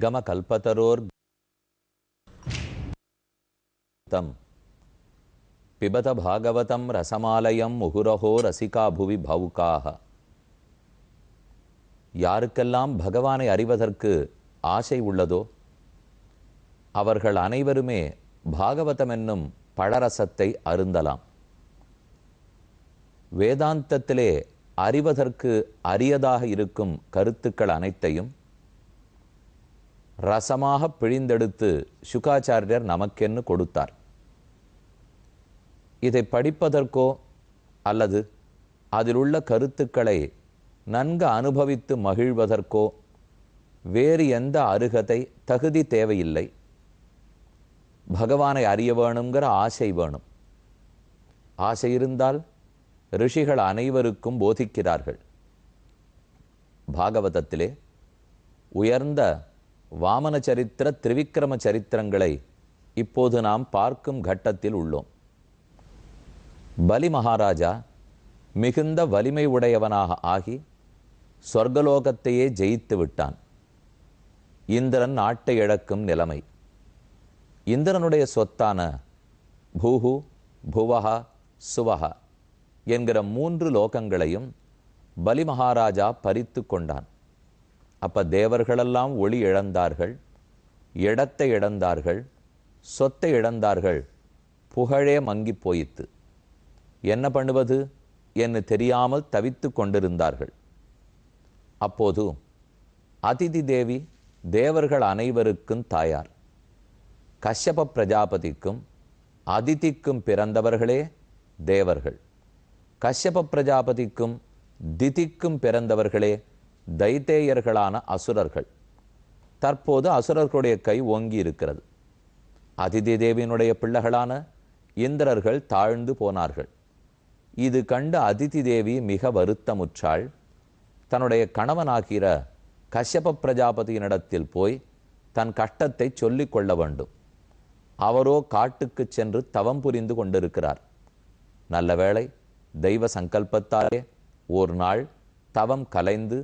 நிகம கல்பதரோர் தம் பிபத பாகவதம் ரசமாலயம் முகுரஹோ ரசிகா புவி பவுகாக. யாருக்கெல்லாம் பகவானை அறிவதற்கு ஆசை உள்ளதோ அவர்கள் அனைவருமே பாகவதம் என்னும் பழரசத்தை அருந்தலாம். வேதாந்தத்திலே அறிவதற்கு அரியதாக இருக்கும் கருத்துக்கள் அனைத்தையும் ரசமாக பிழிந்தெடுத்து சுகாச்சாரியர் நமக்கென்னு கொடுத்தார். இதை படிப்பதற்கோ அல்லது அதிலுள்ள கருத்துக்களை நன்கு அனுபவித்து மகிழ்வதற்கோ வேறு எந்த அருகதை தகுதி தேவையில்லை. பகவானை அறிய வேணுங்கிற ஆசை வேணும். ஆசை இருந்தால் ரிஷிகள் அனைவருக்கும் போதிக்கிறார்கள். பாகவதத்திலே உயர்ந்த வாமன சரித்திர திரிவிக்ரம சரித்திரங்களை இப்போது நாம் பார்க்கும் கட்டத்தில் உள்ளோம். பலி மகாராஜா மிகுந்த வலிமை உடையவனாக ஆகி சொர்க்கலோகத்தையே ஜெயித்து விட்டான். இந்திரன் நாட்டை இழக்கும் நிலைமை. இந்திரனுடைய சொத்தான பூஹு புவஹா சுவஹா என்கிற 3 லோகங்களையும் பலி மகாராஜா பறித்து கொண்டான். அப்ப தேவர்களெல்லாம் ஒளி இழந்தார்கள், இடத்தை இழந்தார்கள், சொத்தை இழந்தார்கள், புகழே மங்கி போயிற்று. என்ன பண்ணுவது என்று தெரியாமல் தவித்து கொண்டிருந்தார்கள். அப்போது அதிதி தேவி தேவர்கள் அனைவருக்கும் தாயார். கஷ்யப பிரஜாபதிக்கும் அதிதிக்கும் பிறந்தவர்களே தேவர்கள். கஷ்யப பிரஜாபதிக்கும் திதிக்கும் பிறந்தவர்களே தைத்தேயர்களான அசுரர்கள். தற்போது அசுரர்களுடைய கை ஓங்கி இருக்கிறது. அதிதி தேவியினுடைய பிள்ளைகளான இந்திரர்கள் தாழ்ந்து போனார்கள். இது கண்டு அதிதி தேவி மிக வருத்தமுற்றாள். தன்னுடைய கணவனாகிற கஷ்யப பிரஜாபதியினிடத்தில் போய் தன் கஷ்டத்தை சொல்லிக் கொள்ள வேண்டும். அவரோ காட்டுக்கு சென்று தவம் புரிந்து கொண்டிருக்கிறார். நல்ல வேளை தெய்வ சங்கல்பத்தாலே ஒரு நாள் தவம் கலைந்து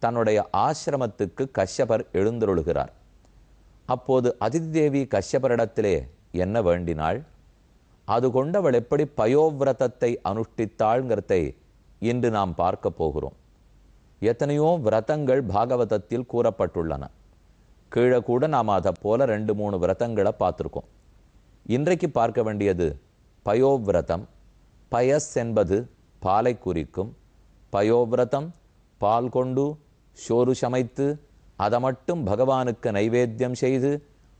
தன்னுடைய ஆசிரமத்துக்கு கஷ்யபர் எழுந்தருளுகிறார். அப்போது அதிதி தேவி கஷ்யபரிடத்திலே என்ன வேண்டினாள், அது கொண்டவள் எப்படி பயோவிரதத்தை அனுஷ்டித்தாள்ங்கிறதை இன்று நாம் பார்க்க போகிறோம். எத்தனையோ விரதங்கள் பாகவதத்தில் கூறப்பட்டுள்ளன. கீழே கூட நாம் அதை போல 2-3 விரதங்களை பார்த்துருக்கோம். இன்றைக்கு பார்க்க வேண்டியது பயோவிரதம். பயஸ் என்பது பாலை குறிக்கும். பயோவிரதம் பால் கொண்டு சோறு சமைத்து அதை மட்டும் பகவானுக்கு நைவேத்தியம் செய்து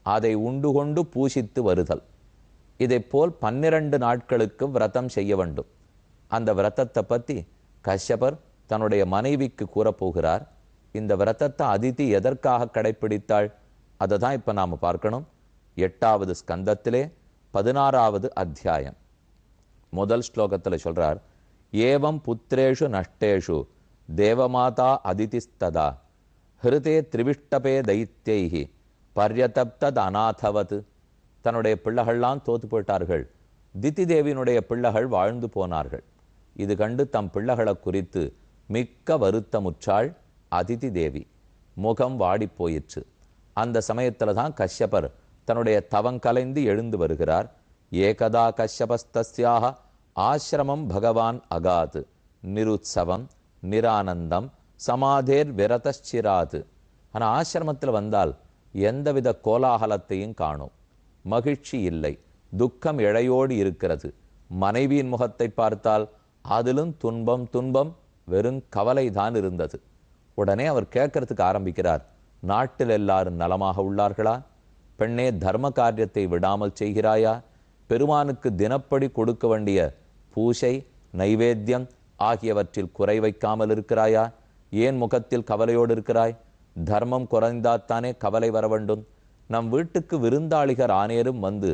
அதை உண்டு கொண்டு பூசித்து வருதல். இதை போல் 12 நாட்களுக்கு விரதம் செய்ய வேண்டும். அந்த விரதத்தை பற்றி கஷ்யபர் தன்னுடைய மனைவிக்கு கூறப்போகிறார். இந்த விரதத்தை அதிதி எதற்காக கடைப்பிடித்தாள் அதை தான் இப்போ நாம் பார்க்கணும். 8வது ஸ்கந்தத்திலே 16வது அத்தியாயம் முதல் ஸ்லோகத்தில் சொல்றார், ஏவம் புத்திரேஷு நஷ்டேஷு தேவமாதா அதிதிஸ்ததா ஹிருதே திரிவிஷ்டபே தைத்யைஹி பர்யதப்தத் அநாதவத். தன்னுடைய பிள்ளைகள்லாம் தோத்து போயிட்டார்கள். திதி தேவியினுடைய பிள்ளைகள் வாழ்ந்து போனார்கள். இது கண்டு தம் பிள்ளைகளை குறித்து மிக்க வருத்தமுற்றாள் அதிதி தேவி. முகம் வாடி போயிற்று. அந்த சமயத்தில் தான் கஷ்யபர் தன்னுடைய தவங்கலைந்து எழுந்து வருகிறார். ஏகதா கஷ்யபஸ்தஸ்யாக ஆசிரமம் பகவான் அகாத் நிருத்சவம் நிரானந்தம் சமாதேர் விரதச்சிராது. ஆனால் ஆசிரமத்தில் வந்தால் எந்தவித கோலாகலத்தையும் காணும். மகிழ்ச்சி இல்லை, துக்கம் இழையோடு இருக்கிறது. மனைவியின் முகத்தை பார்த்தால் அதிலும் துன்பம் துன்பம், வெறும் கவலை தான் இருந்தது. உடனே அவர் கேட்கறதுக்கு ஆரம்பிக்கிறார், நாட்டில் எல்லாரும் நலமாக உள்ளார்களா? பெண்ணே, தர்ம காரியத்தை விடாமல் செய்கிறாயா? பெருமானுக்கு தினப்படி கொடுக்க வேண்டிய பூசை நைவேத்தியம் ஆகியவற்றில் குறை வைக்காமல் இருக்கிறாயா? ஏன் முகத்தில் கவலையோடு இருக்கிறாய்? தர்மம் குறைந்தாத்தானே கவலை வர வேண்டும். நம் வீட்டுக்கு விருந்தாளிகர் ஆனேரும் வந்து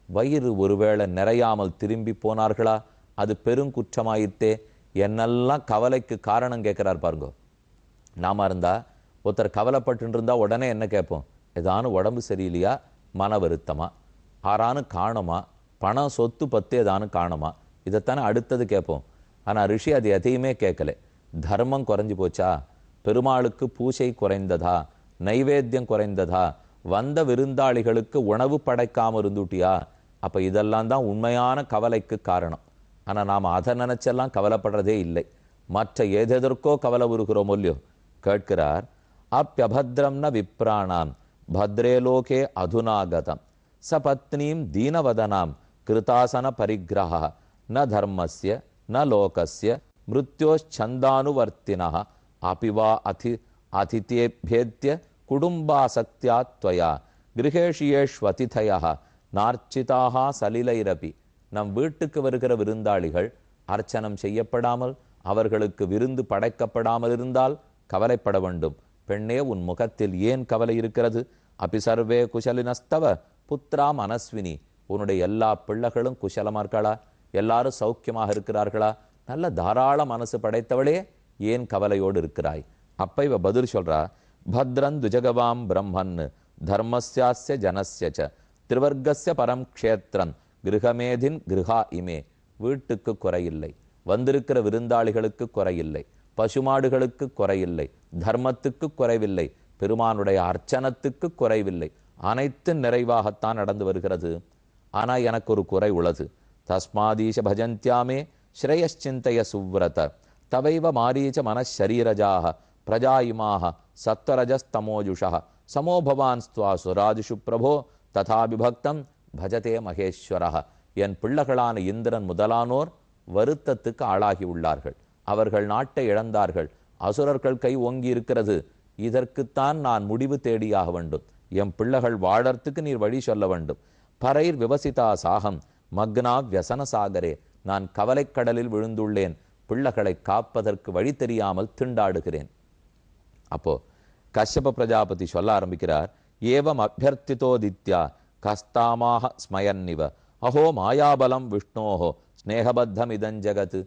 வயிறு ஒருவேளை நிறையாமல் திரும்பி போனார்களா? அது பெருங்குற்றமாயித்தே. என்னெல்லாம் கவலைக்கு காரணம் கேட்கிறார் பாருங்க. நாம இருந்தா ஒருத்தர் கவலைப்பட்டு இருந்தா உடனே என்ன கேட்போம்? ஏதானு உடம்பு சரியில்லையா, மன வருத்தமா, ஆறானு காணுமா, பணம் சொத்து பத்து ஏதானு காணுமா, இதைத்தானே அடுத்தது கேட்போம். ஆனால் ரிஷி அது எதையுமே கேட்கல. தர்மம் குறைஞ்சி போச்சா, பெருமாளுக்கு பூஜை குறைந்ததா, நைவேத்தியம் குறைந்ததா, வந்த விருந்தாளிகளுக்கு உணவு படைக்காம இருந்துட்டியா? அப்ப இதெல்லாம் தான் உண்மையான கவலைக்கு காரணம். ஆனா நாம் அதை நினைச்செல்லாம் கவலைப்படுறதே இல்லை. மற்ற ஏதெதற்கோ கவலை உருகிறோம் இல்லையோ. கேட்கிறார், அப்பியபத்ரம் ந விப்ராணாம் பத்ரேலோகே அதுநாகதம் சபத்னீம் தீனவதனாம் கிருதாசன பரிகிரஹ ந தர்மஸ்ய ந லோகஸ்ய மிருத்யோச்சந்தானுவர்த்தினஹ அபிவா அதிதேப்யேத்ய குடும்பாசக்தியா த்வயா கிரகேஷியேஷ்வதிதயஹ நார்ச்சிதாக சலிலைரபி. நம் வீட்டுக்கு வருகிற விருந்தாளிகள் அர்ச்சனம் செய்யப்படாமல், அவர்களுக்கு விருந்து படைக்கப்படாமல் இருந்தால் கவலைப்பட வேண்டும். பெண்ணே, உன் முகத்தில் ஏன் கவலை இருக்கிறது? அபி சர்வே குஷலினஸ்தவ புத்ரா மனஸ்வினி. உன்னுடைய எல்லா பிள்ளைகளும் குஷலமா இருக்காளா? எல்லாரும் சௌக்கியமாக இருக்கிறார்களா? நல்ல தாராள மனசு படைத்தவளே, ஏன் கவலையோடு இருக்கிறாய்? அப்ப இவ பதில் சொல்றா, பத்ரன் துஜகவாம் பிரம்மன் தர்மஸ்யாஸ்ய ஜனஸ்ய திரிவர்க்கஸ்ய பரம் க்ஷேத்திரன் கிருஹமேதின் கிருஹா இமே. வீட்டுக்கு குறையில்லை, வந்திருக்கிற விருந்தாளிகளுக்கு குறையில்லை, பசுமாடுகளுக்கு குறையில்லை, தர்மத்துக்கு குறைவில்லை, பெருமானுடைய அர்ச்சனத்துக்கு குறைவில்லை. அனைத்து நிறைவாகத்தான் நடந்து வருகிறது. ஆனா எனக்கு ஒரு குறை உள்ளது. தஸ்மாதீஷ பஜந்தியாமே ஸ்ரேயச்சிந்தய சுவ்ரத தவைவ மாரீச்ச மனஷரீரஜாக பிரஜாயிமாக சத்வரஜஸ்தமோஜுஷா சமோபவான் ஸ்துவா சுராதிஷு பிரபோ ததா விபக்தம் பஜதே மகேஸ்வரா. என் பிள்ளைகளான இந்திரன் முதலானோர் வருத்தத்துக்கு ஆளாகி உள்ளார்கள். அவர்கள் நாட்டை இழந்தார்கள். அசுரர்கள் கை ஓங்கி இருக்கிறது. இதற்குத்தான் நான் முடிவு தேடியாக வேண்டும். என் பிள்ளைகள் வாழறதுக்கு நீர் வழி சொல்ல வேண்டும். பரைர் விவசிதா சாகம் மக்னா வியசன சாகரே. நான் கவலைக்கடலில் விழுந்துள்ளேன். பிள்ளைகளை காப்பதற்கு வழி தெரியாமல் திண்டாடுகிறேன். அப்போ கஷ்யப பிரஜாபதி சொல்ல ஆரம்பிக்கிறார், ஏவம் அபியர்த்திதோதித்யா கஸ்தாமாக ஸ்மயன்னிவ அஹோ மாயாபலம் விஷ்ணோஹோ ஸ்நேகபத்தம் இதஞ்சகத்து.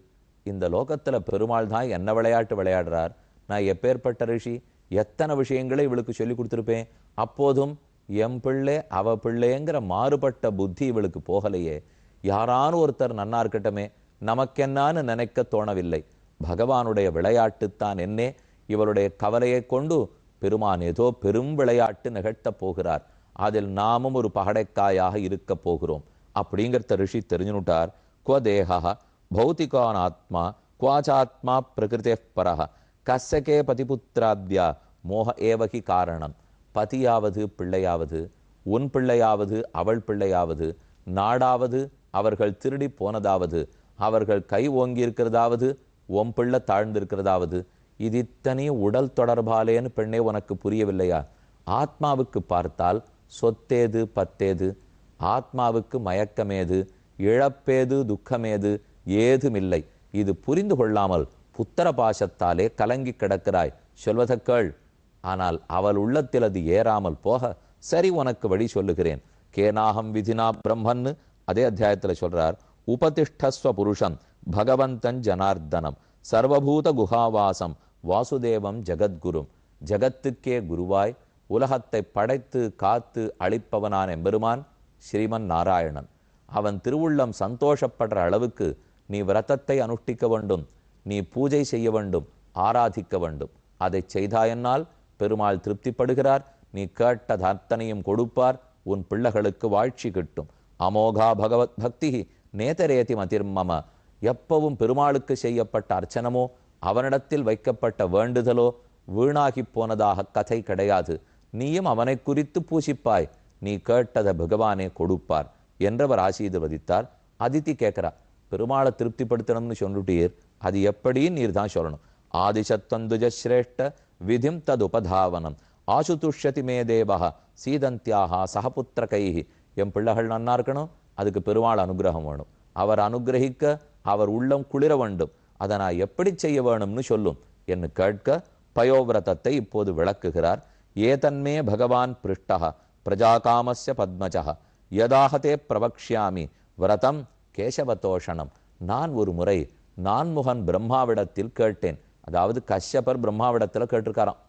இந்த லோகத்துல பெருமாள் தான் என்ன விளையாட்டு விளையாடுறார்? நான் எப்பேற்பட்ட ரிஷி, எத்தனை விஷயங்களை இவளுக்கு சொல்லி கொடுத்துருப்பேன். அப்போதும் எம் பிள்ளை அவ பிள்ளைங்கிற மாறுபட்ட புத்தி இவளுக்கு போகலையே. யாரானு ஒருத்தர் நன்னா இருக்கட்டமே, நமக்கென்னான்னு நினைக்க தோணவில்லை. பகவானுடைய விளையாட்டுத்தான் என்னே. இவளுடைய கவலையை கொண்டு பெருமான் ஏதோ பெரும் விளையாட்டு நிகழ்த்தப் போகிறார். அதில் நாமும் ஒரு பகடைக்காயாக இருக்க போகிறோம் அப்படிங்கிறத ரிஷி தெரிஞ்சுனுட்டார். குவ தேகா பௌத்திகான் ஆத்மா குவாச்சாத்மா பிரகிருதே பரஹ கஸ்ஸகே பதிபுத்திராத்யா மோக ஏவகி காரணம். பதியாவது பிள்ளையாவது, உன் பிள்ளையாவது அவள் பிள்ளையாவது, நாடாவது அவர்கள் திருடி போனதாவது, அவர்கள் கை ஓங்கி இருக்கிறதாவது, உன் பிள்ளை தாழ்ந்திருக்கிறதாவது, இது இத்தனையும் உடல் தொடர்பாலேன்னு பெண்ணே உனக்கு புரியவில்லையா? ஆத்மாவுக்கு பார்த்தால் சொத்தேது பத்தேது, ஆத்மாவுக்கு மயக்கமேது, இழப்பேது துக்கமேது, ஏதுமில்லை. இது புரிந்து கொள்ளாமல் புத்தர பாசத்தாலே கலங்கி கிடக்கிறாய். சொல்வதற்கேள். ஆனால் அவள் உள்ளத்தில் அது ஏறாமல் போக சரி உனக்கு வழி சொல்லுகிறேன். கேனாகம் விதினா பிரம்மன்னு அதே அத்தியாயத்தில் சொல்றார். உபதிஷ்டஸ்வ புருஷம் பகவந்தன் ஜனார்தனம் சர்வபூத குஹாவாசம் வாசுதேவம் ஜகத்குரும். ஜகத்துக்கே குருவாய் உலகத்தை படைத்து காத்து அழிப்பவனான் எம்பெருமான் ஸ்ரீமன் நாராயணன். அவன் திருவுள்ளம் சந்தோஷப்படுற அளவுக்கு நீ விரதத்தை அனுஷ்டிக்க வேண்டும், நீ பூஜை செய்ய வேண்டும், ஆராதிக்க வேண்டும். அதை செய்தாயென்னால் பெருமாள் திருப்திப்படுகிறார். நீ கேட்ட அத்தனையும் கொடுப்பார். உன் பிள்ளைகளுக்கு வாழ்ச்சி கிட்டும். அமோகா பகவத் பக்தி நேதரேதி மதிர்மம. எப்பவும் பெருமாளுக்கு செய்யப்பட்ட அர்ச்சனமோ அவனிடத்தில் வைக்கப்பட்ட வேண்டுதலோ வீணாகி போனதாக கதை கிடையாது. நீயும் அவனை குறித்து பூசிப்பாய். நீ கேட்டதை பகவானே கொடுப்பார் என்றவர் ஆசீர்வதித்தார். அதித்தி கேட்கிறா, பெருமாளை திருப்திப்படுத்தணும்னு சொல்லிட்டீர், அது எப்படி நீர் தான் சொல்லணும். ஆதிசத்வந்துஜஸ்ரேஷ்ட விதிம் தது உபதாவனம் ஆசுதுஷ்யதி மே தேவா சீதந்தியாக சகபுத்திரகைஹி. என் பிள்ளைகள் நன்னா இருக்கணும், அதுக்கு பெருமாள் அனுகிரகம் வேணும். அவர் அனுகிரகிக்க அவர் உள்ளம் குளிர வேண்டும். அதை நான் எப்படி செய்ய வேணும்னு சொல்லும் என்று கேட்க பயோவிரதத்தை இப்போது விளக்குகிறார். ஏதன்மே பகவான் பிருஷ்டः பிரஜாகாமஸ்ய பத்மஜः யதாஹதே பிரவக்ஷ்யாமி விரதம் கேசவதோஷணம். நான் ஒரு முறை நான்முகன் பிரம்மாவிடத்தில் கேட்டேன். அதாவது கஷ்யபர் பிரம்மாவிடத்தில் கேட்டிருக்காராம்,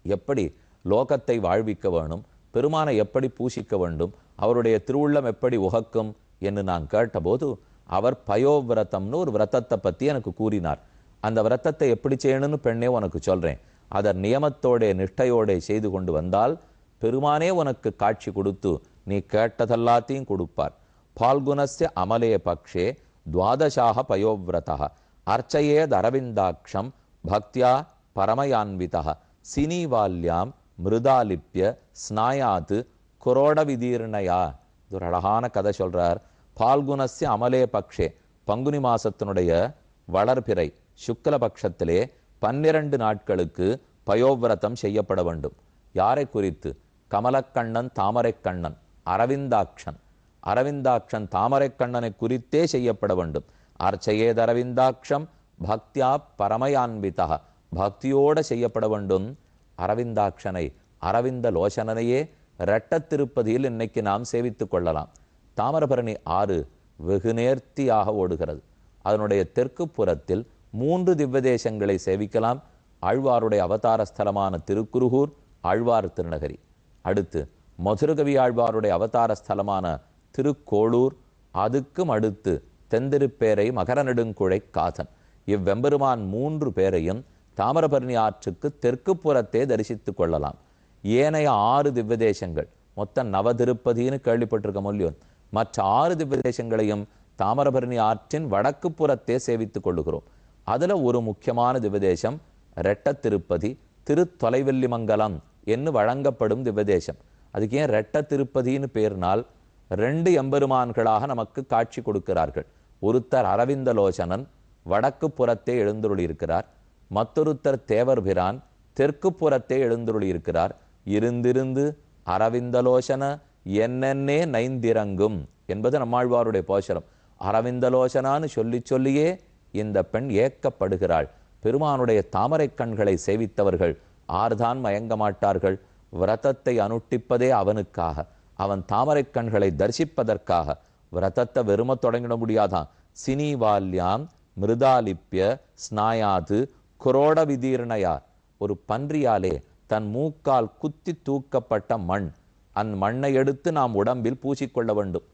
எப்படி லோகத்தை வாழ்விக்க வேணும், பெருமானை எப்படி பூசிக்க வேண்டும், அவருடைய திருவுள்ளம் எப்படி உகக்கும் என்று நான் கேட்டபோது அவர் பயோவிரதம்னு ஒரு விரதத்தை பற்றி எனக்கு கூறினார். அந்த விரதத்தை எப்படி செய்யணும்னு பெண்ணே உனக்கு சொல்றேன். அதை நியமத்தோட நிஷ்டையோட செய்து கொண்டு வந்தால் பெருமானே உனக்கு காட்சி கொடுத்து நீ கேட்டதெல்லாத்தையும் கொடுப்பார். பால்குணஸ்ய அமலே பக்ஷே துவாதசாக பயோவிரதா அர்ச்சையேத் அரவிந்தாட்சம் பக்தியா பரமயான்விதா சினிவால்யாம் மிருதாலிப்ய ஸ்நாயாத்து குரோட விதீர்ணயா. இது ஒரு அழகான கதை சொல்றார். பால்குணஸ்ய அமலே பக்ஷே, பங்குனி மாசத்தினுடைய வளர்பிறை சுக்லபக்ஷத்திலே 12 நாட்களுக்கு பயோவிரதம் செய்யப்பட வேண்டும். யாரை குறித்து? கமலக்கண்ணன் தாமரைக்கண்ணன் அரவிந்தாட்சன். அரவிந்தாட்சன் தாமரைக்கண்ணனை குறித்தே செய்யப்பட வேண்டும். அர்ச்சையேத் அரவிந்தாட்சம் பக்தியா பரமயான்விதா, பக்தியோட செய்யப்பட வேண்டும். அரவிந்தாட்சனை, அரவிந்த லோசனனையே இரட்டத்திருப்பதியில் இன்னைக்கு நாம் சேவித்துக் கொள்ளலாம். தாமிரபரணி ஆறு வெகு நேர்த்தியாக ஓடுகிறது. அதனுடைய தெற்கு புறத்தில் 3 திவ்யதேசங்களை சேவிக்கலாம். ஆழ்வாருடைய அவதார ஸ்தலமான திருக்குருகூர், ஆழ்வார் திருநகரி. அடுத்து மதுரகவி ஆழ்வாருடைய அவதார ஸ்தலமான திருக்கோளூர், அதுக்கும் அடுத்து தென்திருப்பேரை மகர நெடுங்குழை காதன். இவ்வெம்பெருமான் 3 பேரையும் தாமிரபரணி ஆற்றுக்கு தெற்கு புறத்தே தரிசித்துக் கொள்ளலாம். ஏனைய 6 திவ்யதேசங்கள், மொத்தம் நவதிருப்பதின்னு கேள்விப்பட்டிருக்க முடியும், மற்ற 6 திவ்யதேசங்களையும் தாமிரபரணி ஆற்றின் வடக்கு புறத்தே சேவித்துக் கொள்ளுகிறோம். அதுல ஒரு முக்கியமான திவ்யதேசம் ரெட்ட திருப்பதி, திருத்தொலைவெல்லிமங்கலம் என்று வழங்கப்படும் திவ்யதேசம். அதுக்கு ஏன் ரெட்ட திருப்பதின்னு பேர்னால் 2 எம்பெருமான்களாக நமக்கு காட்சி கொடுக்கிறார்கள். ஒருத்தர் அரவிந்தலோசனன் வடக்கு புறத்தே எழுந்துருளி இருக்கிறார், மற்றொருத்தர் தேவர்பிரான் தெற்கு புறத்தே எழுந்துருளி இருக்கிறார். இருந்திருந்து அரவிந்தலோசன என்னென்னே நைந்திரங்கும் என்பது நம்மாழ்வாருடைய போஷரம். அரவிந்தலோசனான்னு சொல்லி சொல்லியே இந்த பெண் ஏக்கப்படுகிறாள். பெருமானுடைய தாமரை கண்களை சேவித்தவர்கள் ஆர்தான் மயங்க மாட்டார்கள். விரதத்தை அனுஷ்டிப்பதே அவனுக்காக, அவன் தாமரை கண்களை தரிசிப்பதற்காக. விரதத்தை வெறும தொடங்கிட முடியாதான். சினிவால்யாம் மிருதாலிப்ய ஸ்நாயாது குரோட விதீர்ணயா. ஒரு பன்றியாலே தன் மூக்கால் குத்தி தூக்கப்பட்ட மண், அந்த மண்ணை எடுத்து நாம் உடம்பில் பூசிக்கொள்ள வேண்டும்.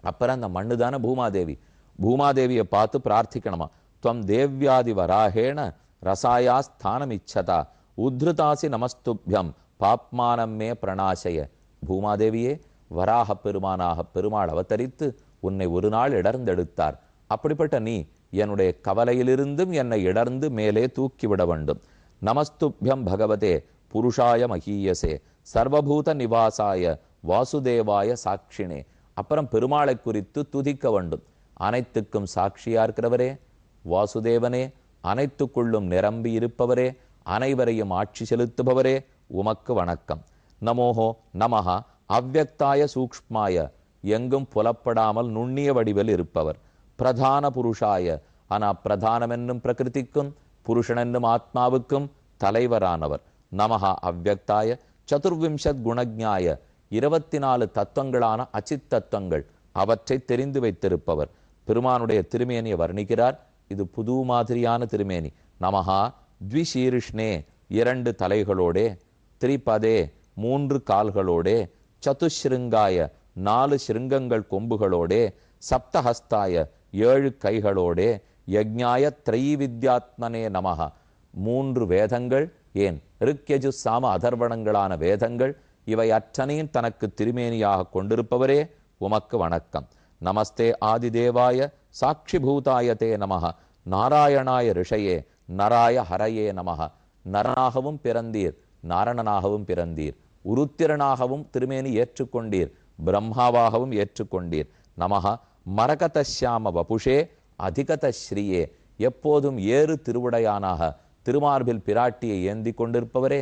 அப்புறம் அந்த மண்ணு தானே பூமாதேவி. பூமாதேவியை பார்த்து பிரார்த்திக்கணுமா, துவம் தேவ்யாதி வராகேண ரசாயா ஸ்தானம் இச்சதா உத்ருதாசி நமஸ்துப்யம் பாப்மானம் மே பிரணாசய. பூமாதேவியே, வராக பெருமானாக பெருமாள் அவதரித்து உன்னை ஒரு நாள் இடர்ந்தெடுத்தார். அப்படிப்பட்ட நீ என்னுடைய கவலையிலிருந்தும் என்னை இடர்ந்து மேலே தூக்கிவிட வேண்டும். நமஸ்துப்யம் பகவதே புருஷாய மகீயசே சர்வபூத நிவாசாய வாசுதேவாய சாட்சினே. அப்புறம் பெருமாளை குறித்து துதிக்க வேண்டும். அனைத்துக்கும் சாட்சியா இருக்கிறவரே, வாசுதேவனே, அனைத்துக்குள்ளும் நிரம்பி இருப்பவரே, அனைவரையும் ஆட்சி செலுத்துபவரே, உமக்கு வணக்கம். நமோஹோ நமஹா அவ்வக்தாய சூக்ஷ்மாய, எங்கும் புலப்படாமல் நுண்ணிய வடிவில் இருப்பவர். பிரதான புருஷாய, ஆனா பிரதானம் என்னும் பிரகிருதிக்கும் புருஷன் என்னும் ஆத்மாவுக்கும் தலைவரானவர். நமஹா அவ்வக்தாய சதுர்விம்சத் குணஜ்ஞாய, 24 தத்துவங்களான அச்சித் தத்துவங்கள் அவற்றை தெரிந்து வைத்திருப்பவர். பெருமானுடைய திருமேனியை வர்ணிக்கிறார். இது புது மாதிரியான திருமேனி. நமஹா த்விசீர்ஷ்ணே, 2 தலைகளோடே, திரிபதே 3 கால்களோடே, சதுஸ்ருங்காய 4 சிருங்கங்கள் கொம்புகளோடே, சப்தஹஸ்தாய 7 கைகளோடே, யஜ்ஞாய த்ரைவித்யாத்மனே நமஹ 3 வேதங்கள், ஏன் ரிக்யஜு சாம அதர்வணங்களான வேதங்கள், இவை அற்றனையும் தனக்கு திருமேனியாக கொண்டிருப்பவரே, உமக்கு வணக்கம். நமஸ்தே ஆதிதேவாய சாட்சிபூதாயதே நமஹ நாராயணாய ரிஷயே நராய ஹரையே நமஹ. நரனாகவும் பிறந்தீர், நாரணனாகவும் பிறந்தீர், உருத்திரனாகவும் திருமேனி ஏற்றுக்கொண்டீர், பிரம்மாவாகவும் ஏற்றுக்கொண்டீர். நமஹ மரகதஷ்யாம வபுஷே அதிகத ஸ்ரீயே, எப்போதும் ஏறு திருவுடையானாக திருமார்பில் பிராட்டியை ஏந்தி கொண்டிருப்பவரே,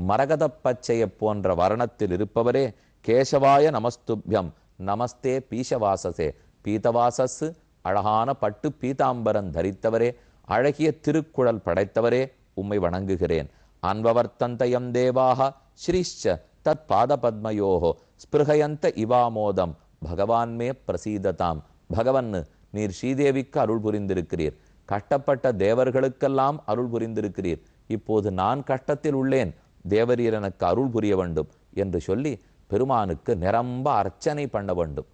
மரகத பச்சையை போன்ற வர்ணத்தில் இருப்பவரே, கேசவாய நமஸ்துப்யம் நமஸ்தே பீஷவாசசே, பீதவாசஸ் அழகான பட்டு பீதாம்பரம் தரித்தவரே, அழகிய திருக்குழல் படைத்தவரே, உம்மை வணங்குகிறேன். அன்வவர்த்தந்தயம் தேவாக ஸ்ரீஷ்ச தத் பாத பத்மயோஹோ ஸ்பிருகயந்த இவாமோதம் பகவான்மே பிரசீததாம். பகவன், நீர் ஸ்ரீதேவிக்கு அருள் புரிந்திருக்கிறீர், கஷ்டப்பட்ட தேவர்களுக்கெல்லாம் அருள் புரிந்திருக்கிறீர். இப்போது நான் கஷ்டத்தில் உள்ளேன், தேவரீர் எனக்கு அருள் புரிய வேண்டும் என்று சொல்லி பெருமானுக்கு நிரம்ப அர்ச்சனை பண்ண வேண்டும்.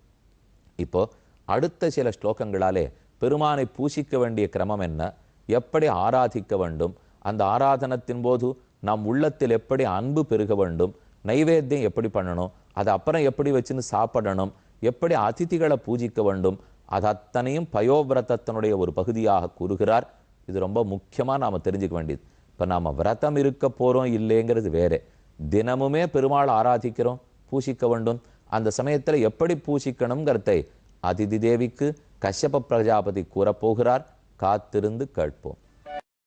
இப்போ அடுத்த சில ஸ்லோகங்களாலே பெருமானை பூசிக்க வேண்டிய கிரமம் என்ன, எப்படி ஆராதிக்க வேண்டும், அந்த ஆராதனத்தின் போது நம் உள்ளத்தில் எப்படி அன்பு பெருக வேண்டும், நைவேத்தியம் எப்படி பண்ணணும், அது அப்புறம் எப்படி வச்சுன்னு சாப்பிடணும், எப்படி அதிதிகளை பூஜிக்க வேண்டும், அது அத்தனையும் பயோவிரதத்தினுடைய ஒரு பகுதியாக கூறுகிறார். இது ரொம்ப முக்கியமாக நாம் தெரிஞ்சுக்க வேண்டியது. இப்போ நாம் விரதம் இருக்க போகிறோம் இல்லைங்கிறது வேறு. தினமுமே பெருமாள் ஆராதிக்கிறோம், பூசிக்க வேண்டும். அந்த சமயத்தில் எப்படி பூசிக்கணுங்கிறதை அதிதி தேவிக்கு கஷ்யப பிரஜாபதி கூறப்போகிறார். காத்திருந்து கேட்போம்.